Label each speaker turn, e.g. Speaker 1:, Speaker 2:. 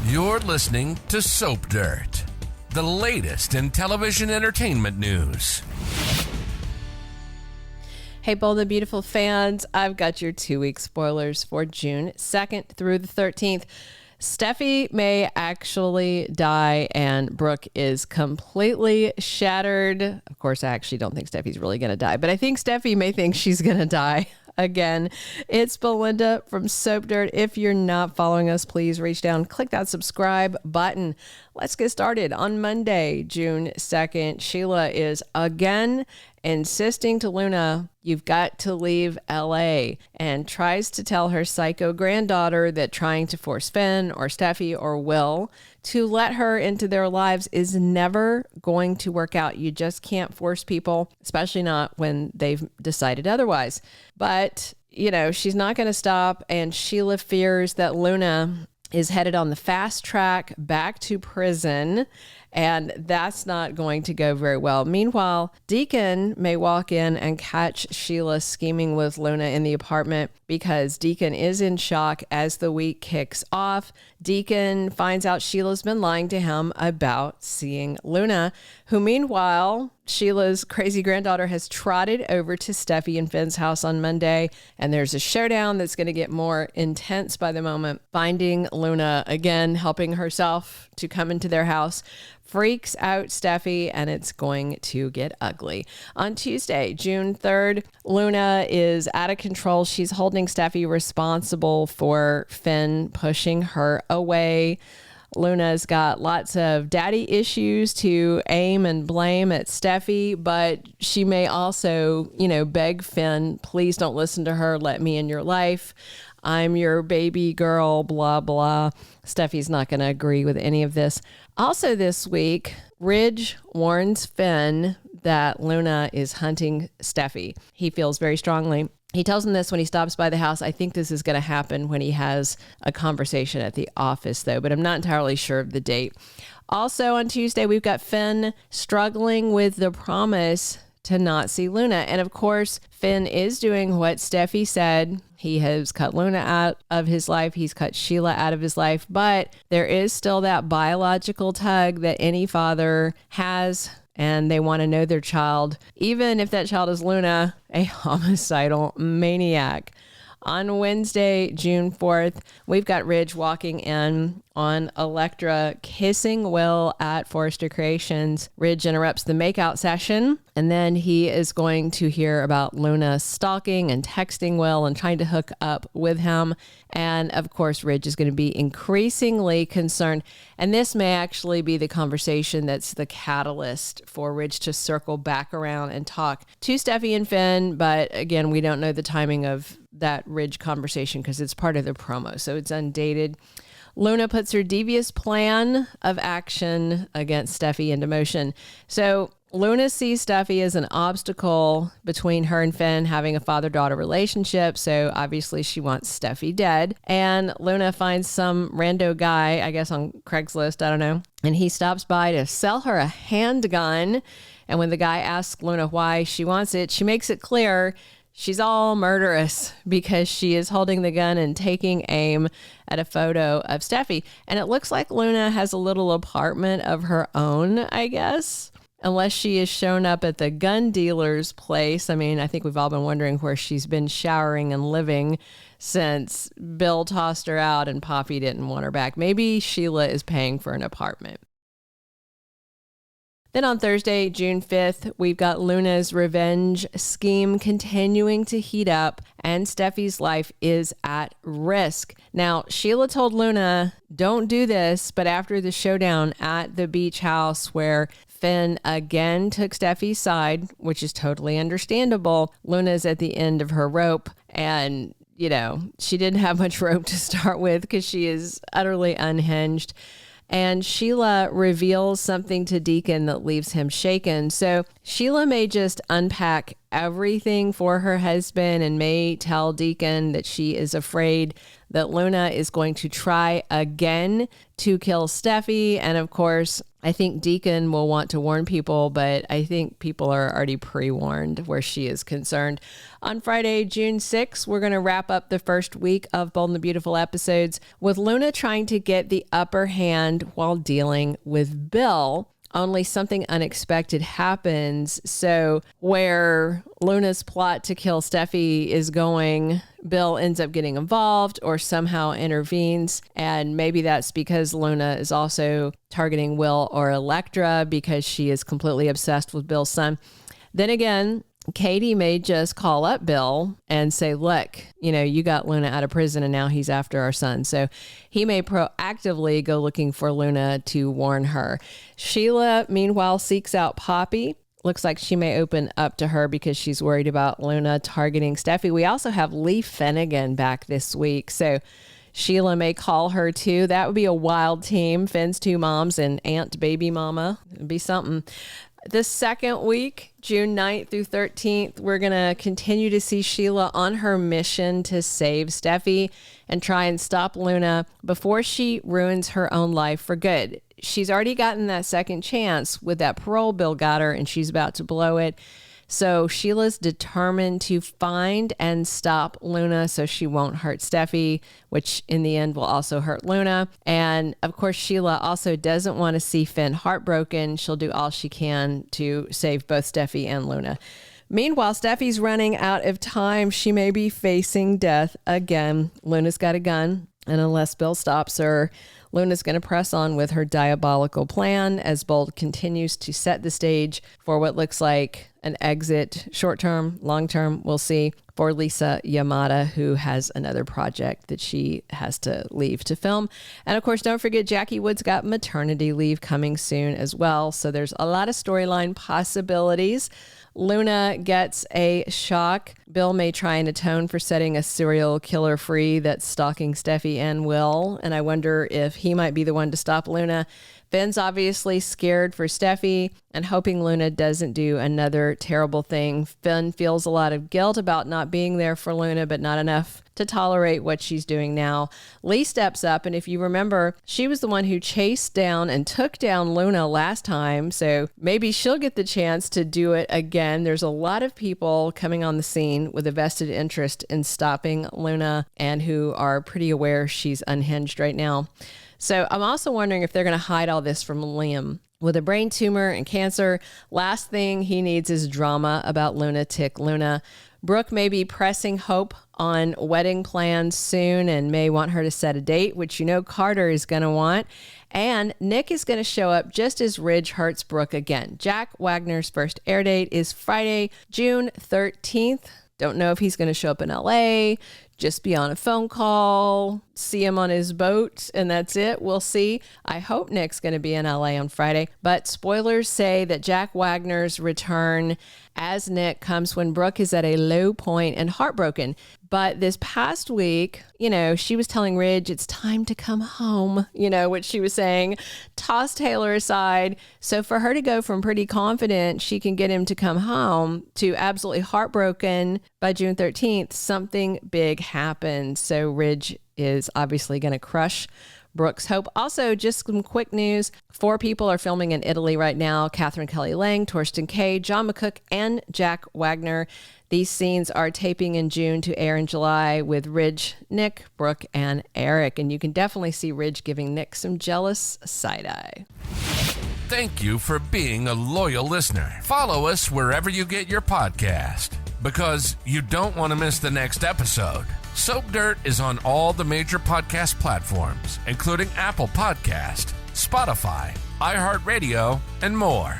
Speaker 1: You're listening to Soap Dirt, the latest in television entertainment news.
Speaker 2: Hey, Bold and Beautiful fans, I've got your 2-week spoilers for June 2nd through the 13th. Steffy may actually die, and Brooke is completely shattered. Of course, I actually don't think Steffi's really going to die, but I think Steffy may think she's going to die again. It's Belinda from Soap Dirt. If you're not following us, please reach down, click that subscribe button. Let's get started. On Monday, June 2nd, Sheila is again insisting to Luna, you've got to leave LA, and tries to tell her psycho granddaughter that trying to force Finn or Steffy or Will to let her into their lives is never going to work out. You just can't force people, especially not when they've decided otherwise. But, you know, she's not going to stop, and Sheila fears that Luna is headed on the fast track back to prison, and that's not going to go very well. Meanwhile, Deacon may walk in and catch Sheila scheming with Luna in the apartment because Deacon is in shock as the week kicks off. Deacon finds out Sheila's been lying to him about seeing Luna, who meanwhile, Sheila's crazy granddaughter has trotted over to Steffy and Finn's house on Monday, and there's a showdown that's going to get more intense by the moment. Finding Luna again, helping herself to come into their house, freaks out Steffy, and it's going to get ugly. On Tuesday, June 3rd, Luna is out of control. She's holding Steffy responsible for Finn pushing her away. Luna's got lots of daddy issues to aim and blame at Steffy, but she may also, beg Finn, please don't listen to her. Let me in your life. I'm your baby girl, blah, blah. Steffy's not going to agree with any of this. Also this week, Ridge warns Finn that Luna is hunting Steffy. He feels very strongly. He tells him this when he stops by the house. I think this is going to happen when he has a conversation at the office, though, but I'm not entirely sure of the date. Also on Tuesday, we've got Finn struggling with the promise to not see Luna. And of course, Finn is doing what Steffy said. He has cut Luna out of his life. He's cut Sheila out of his life. But there is still that biological tug that any father has, and they want to know their child, even if that child is Luna, a homicidal maniac. On Wednesday, June 4th, we've got Ridge walking in on Electra kissing Will at Forrester Creations. Ridge interrupts the makeout session, and then he is going to hear about Luna stalking and texting Will and trying to hook up with him. And of course, Ridge is going to be increasingly concerned. And this may actually be the conversation that's the catalyst for Ridge to circle back around and talk to Steffy and Finn. But again, we don't know the timing of that Ridge conversation because it's part of the promo, so it's undated. Luna puts her devious plan of action against Steffy into motion. So Luna sees Steffy as an obstacle between her and Finn having a father-daughter relationship. So obviously she wants Steffy dead. And Luna finds some rando guy, I guess on Craigslist, I don't know. And he stops by to sell her a handgun. And when the guy asks Luna why she wants it, she makes it clear she's all murderous because she is holding the gun and taking aim at a photo of Steffy. And it looks like Luna has a little apartment of her own, I guess, unless she is shown up at the gun dealer's place. I mean, I think we've all been wondering where she's been showering and living since Bill tossed her out and Poppy didn't want her back. Maybe Sheila is paying for an apartment. Then on Thursday, June 5th, we've got Luna's revenge scheme continuing to heat up, and Steffy's life is at risk. Now, Sheila told Luna, don't do this, but after the showdown at the beach house where Finn again took Steffy's side, which is totally understandable, Luna's at the end of her rope, and, she didn't have much rope to start with because she is utterly unhinged. And Sheila reveals something to Deacon that leaves him shaken. So Sheila may just unpack everything for her husband and may tell Deacon that she is afraid that Luna is going to try again to kill Steffy. And of course, I think Deacon will want to warn people, but I think people are already pre-warned where she is concerned. On Friday, June 6th, we're going to wrap up the first week of Bold and the Beautiful episodes with Luna trying to get the upper hand while dealing with Bill. Only something unexpected happens. So where Luna's plot to kill Steffy is going, Bill ends up getting involved or somehow intervenes. And maybe that's because Luna is also targeting Will or Electra because she is completely obsessed with Bill's son. Then again, Katie may just call up Bill and say, look, you got Luna out of prison and now he's after our son. So he may proactively go looking for Luna to warn her. Sheila, meanwhile, seeks out Poppy. Looks like she may open up to her because she's worried about Luna targeting Steffy. We also have Lee Finnegan back this week. So Sheila may call her too. That would be a wild team. Finn's two moms and Aunt Baby Mama. It'd be something. The second week, June 9th through 13th, we're going to continue to see Sheila on her mission to save Steffy and try and stop Luna before she ruins her own life for good. She's already gotten that second chance with that parole Bill got her, and she's about to blow it. So Sheila's determined to find and stop Luna so she won't hurt Steffy, which in the end will also hurt Luna. And of course, Sheila also doesn't want to see Finn heartbroken. She'll do all she can to save both Steffy and Luna. Meanwhile, Steffy's running out of time. She may be facing death again. Luna's got a gun, and unless Bill stops her, Luna's going to press on with her diabolical plan as Bold continues to set the stage for what looks like an exit, short-term, long-term, we'll see, for Lisa Yamada, who has another project that she has to leave to film. And of course, don't forget, Jackie Wood's got maternity leave coming soon as well. So there's a lot of storyline possibilities. Luna gets a shock. Bill may try and atone for setting a serial killer free that's stalking Steffy and Will. And I wonder if he might be the one to stop Luna. Finn's obviously scared for Steffy and hoping Luna doesn't do another terrible thing. Finn feels a lot of guilt about not being there for Luna, but not enough to tolerate what she's doing now. Lee steps up, and if you remember, she was the one who chased down and took down Luna last time, so maybe she'll get the chance to do it again. There's a lot of people coming on the scene with a vested interest in stopping Luna and who are pretty aware she's unhinged right now. So I'm also wondering if they're going to hide all this from Liam. With a brain tumor and cancer, last thing he needs is drama about lunatic Luna. Brooke may be pressing Hope on wedding plans soon and may want her to set a date, which Carter is going to want. And Nick is going to show up just as Ridge hurts Brooke again. Jack Wagner's first air date is Friday, June 13th. Don't know if he's going to show up in LA, just be on a phone call, see him on his boat, and that's it. We'll see. I hope Nick's going to be in LA on Friday. But spoilers say that Jack Wagner's return as Nick comes when Brooke is at a low point and heartbroken. But this past week, she was telling Ridge it's time to come home, what she was saying, toss Taylor aside. So for her to go from pretty confident she can get him to come home to absolutely heartbroken by June 13th, something big happened. So Ridge is obviously going to crush Brooke's hope. Also, just some quick news. 4 people are filming in Italy right now. Katherine Kelly Lang, Thorsten Kaye, John McCook, and Jack Wagner. These scenes are taping in June to air in July with Ridge, Nick, Brooke, and Eric. And you can definitely see Ridge giving Nick some jealous side-eye.
Speaker 1: Thank you for being a loyal listener. Follow us wherever you get your podcast, because you don't want to miss the next episode. Soap Dirt is on all the major podcast platforms, including Apple Podcast, Spotify, iHeartRadio, and more.